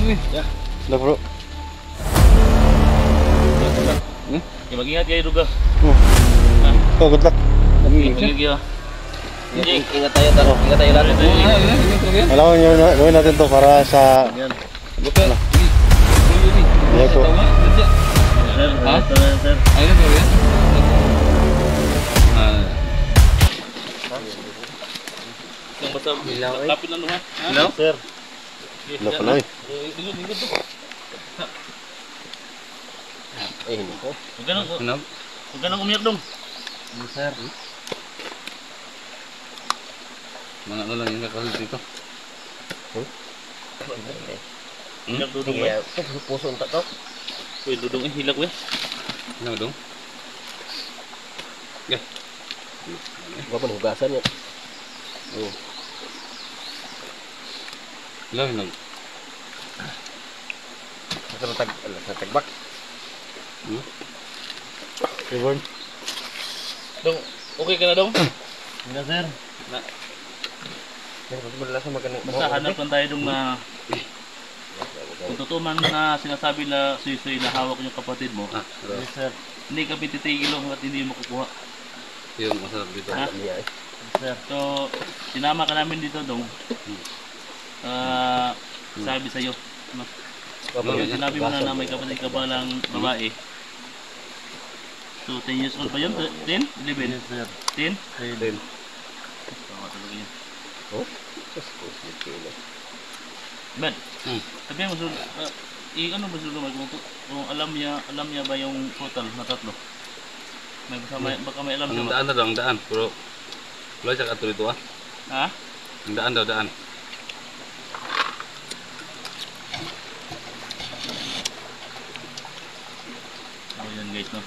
Ya. Dah bro. Ya mag-ingat kayo duga. Oh, good luck. Mag-ingat kayo. Ingat tayo, ingat tayo lahat. Alam mo nyo, gawin natin to para sa... Buka. Iya po. Ha? Sir. Ayun po yan. Yang basta kapit lang naman. Hello? Sir. Hello pala eh. Lingkod to. Hindi ko. Huwag ka nang umiyak dong. Sir. Mga ano lang yung kakalit dito. Hilak dudong Iya, ba? puso unta to. Uy, dudong eh. Hilak ba? Hilak dong? Okay. Gua pun hugasan ya. Oh. Hilak. Sa tagbak. Reborn. Dong, okay ka na dong? Iya, sir. Na, Sir, madalas makan. basta hanap lang tayo dong na kung totoo man na sinasabi na suy-suy na hawak yung kapatid mo, Yes, sir. hindi ka pititigil hanggat hindi mo makukuha. Yung masarap dito. Ha? Iya. Sir. So, sinama ka namin dito dong. Sabi sa'yo. No? Yung sinabi mo na may kapatid ka palang babae. So, 10 years old pa yun? 10? 11? Yes, sir. 10? Then. Tama talaga yun. Oh. Ben, sabihin mo, ano ba sulo kung alam niya ba yung total na tatlo? May baka may alam siya Ang ba? daan na daw, ang daan. Pero, wala siya katuloy ito ah. Ha? Ang daan daw, daan. Oh, yan guys, no?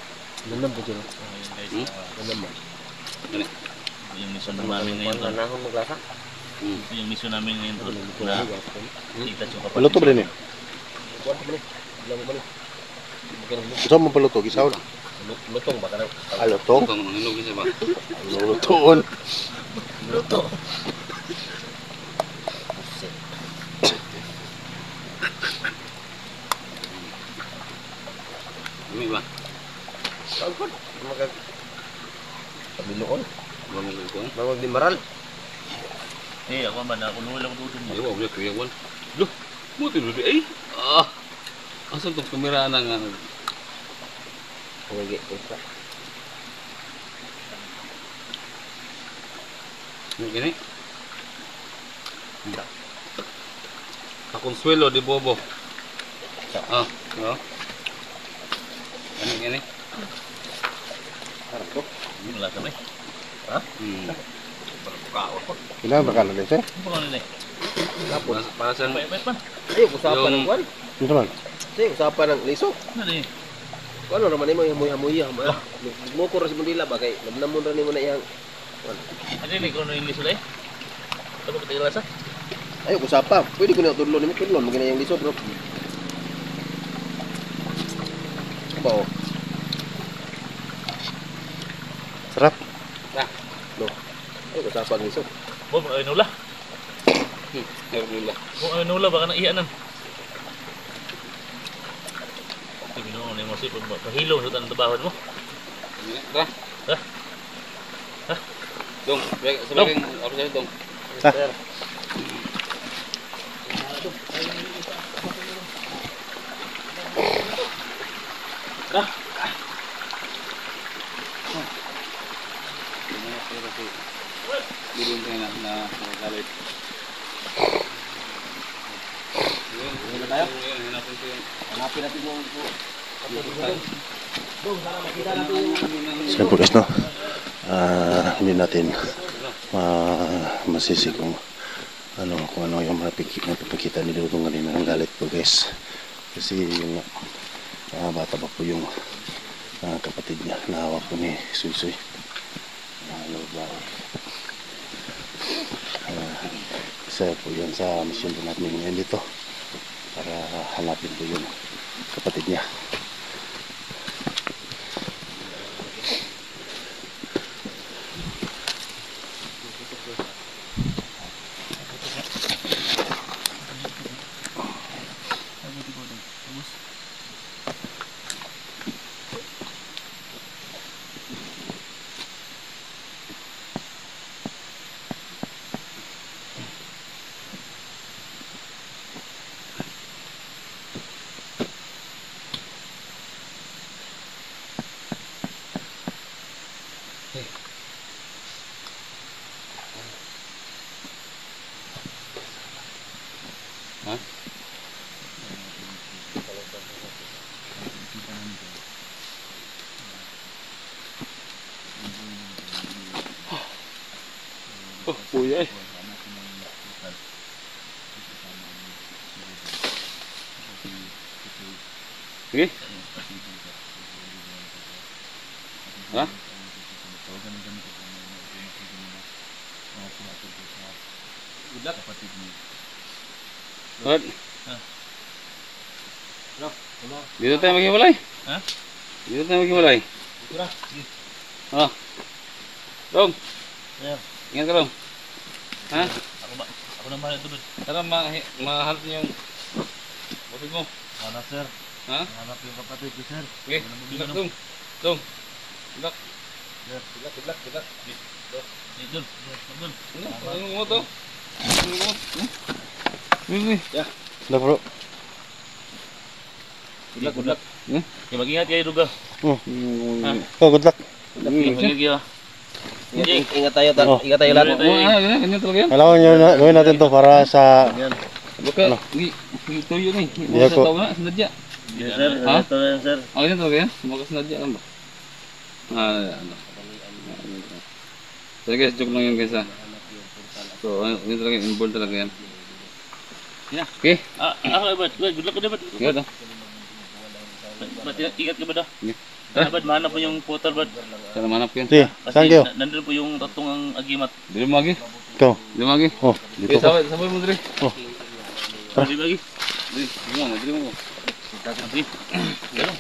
Nanam po sila. Oh, yan guys. Nanam mo. Yung mission namin ngayon to. Panahon maglasa. Yung mission namin ngayon to. Na kita yung kapatid. Paluto ba rin eh? Buwan ko balik. Bilang mo balik. Gusto mo paluto? Gisaw na. Lutong baka na. Alutong? Ito, ang hinog siya ba? Lutoon. Luto. Dumi ba? Sangkot. Magag. Pamiloon. Wala mo kayo kung? Bawag di maral. Eh, ako man, ako nuhul ako doon mo. Ayaw, wala kuya wan. Loh, mo tinuloy eh. Asan itong kamera na nga? Pagagi. Isa. Yung gini? Kakonsuelo di Bobo. No? Gini. Harap ko. Yung lasa ba eh? Ha? Kailangan ba kanan sir? Ano pa kanila eh? Tapos. Para siyang Pait man. Ay, usapan ng kwan. Ito man. Ay, usapan ng liso. Ano eh? Ano naman mo yung hamuy-hamuy. Mo ko ras mundila ba kay namnamon ra nimo na iyang. Ano yun, ikaw na yung liso eh? Ano ba tayo lasa? Ay, usapan. Pwede ko na tudlon nimo tudlon mo yung liso, bro. Bao. Sarap. No. Ay, usapan liso. Bob, ay nula. Hermula. Kung ay nula, baka naiyanan. Tingnan mo na yung masip, pahilo sa tanong tabahon mo. Tara. Ha? Dong, sabi kang officer dong. Ha? Sir. Bilhin tayo na galit. Ano tayo? Hanapin ko yung Hanapin natin yung Dong, sana makita natin yung So po guys no. Hindi natin masisi kung ano yung mapapakita ni Dudong kanina ng galit po guys. Kasi yung bata pa po yung kapatid niya na hawak po ni Suy. Isa po yan sa mission po natin ngayon dito para hanapin po yung kapatid niya. Ha? Oh, kuya eh. Sige. Ha? What? Dito tayo maghiwalay. Ha? Dito tayo maghiwalay. Ha? Dong. Sir, Ingat ka dong. Ha? ako na mahal ito. Tara mahanap niyo yung butid mo. Hanap sir. Ha? Hanap yung kapatid ko sir. Okay. Ilak dong. Dong. Ilak. Gidlak. Idol. Idol. Ano mo to? Ano mo? Ini. Dah bro. Good luck. Mag-ingat kayo duga. Oh, good luck. Mag-ingat kayo. Ingat tayo, ingat tayo lahat. Ganyan talaga yan. Alam nyo na, gawin natin to para sa Baka, tuyo ni. Hindi Mga sa ako. tao na, sinadya. Yes sir. Ha? Ito yan sir. Ganyan talaga yan. Mga sinadya lang ba? Ano. So guys, joke lang yun guys ha. So, yun talaga, inborn talaga yan. Yeah. Okay? Ako bad. Good luck ka na bad. Ingat ha. Ingat ka ba daw? Ha? Bad, mahanap mo yung portal bad. Sana manap yan. Si, thank you. Nandun po yung tatong ang agimat. Dili mo lagi. Ikaw. Dili mo lagi. Oh, dito ka. Sabay mo dili. Oh, Sabi lagi. Dili mo. Sabi. Ganun.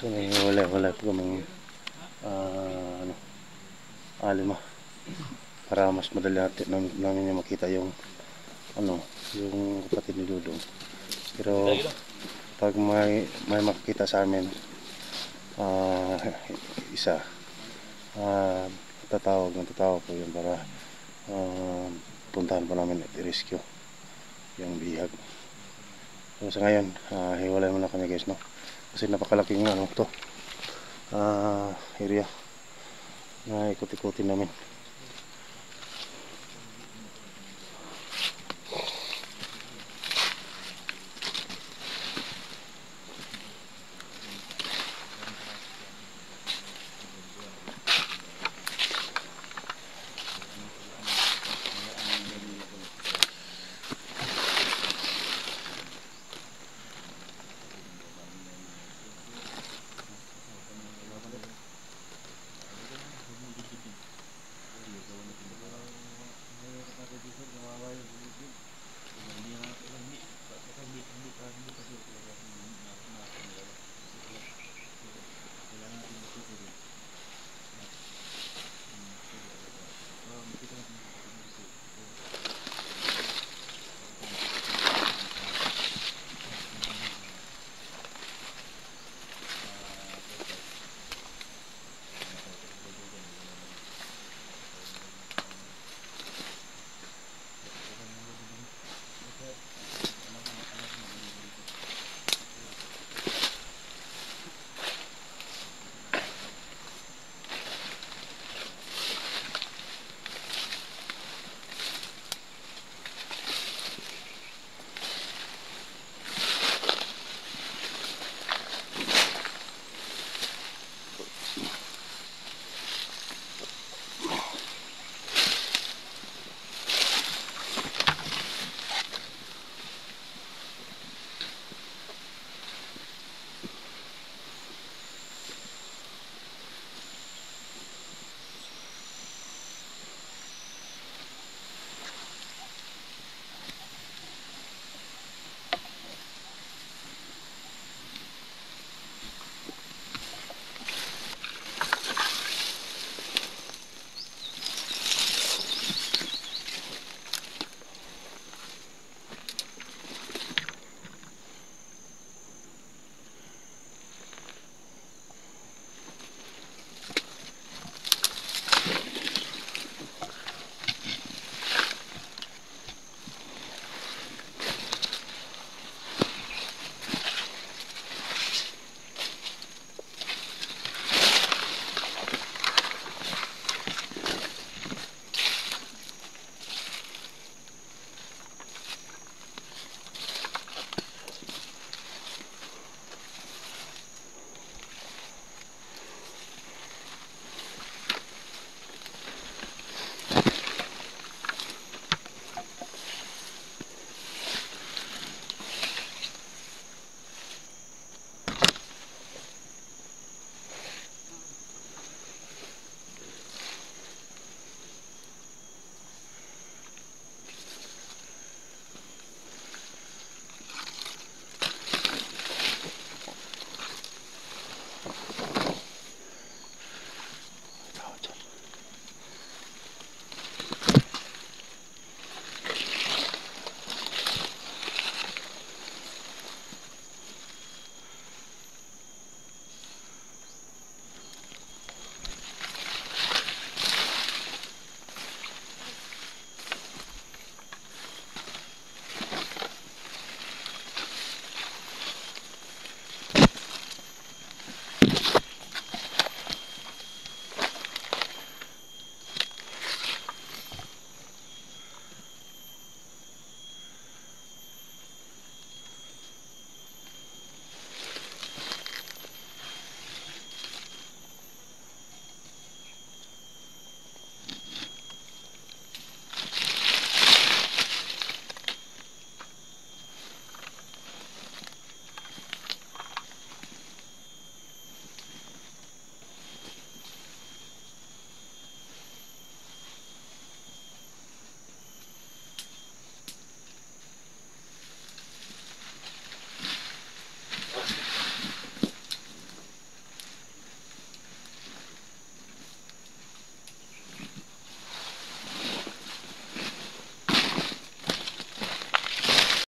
so wala po kaming ano, alima para mas madali namin yung makita yung ano, yung kapatid ni Dudong. Pero pag may makikita sa amin isa tatawag po yun para puntahan po namin at i-rescue yung bihag. So sa ngayon hiwalay muna kami guys, no, kasi napakalaking ano to area na ikot-ikutin namin.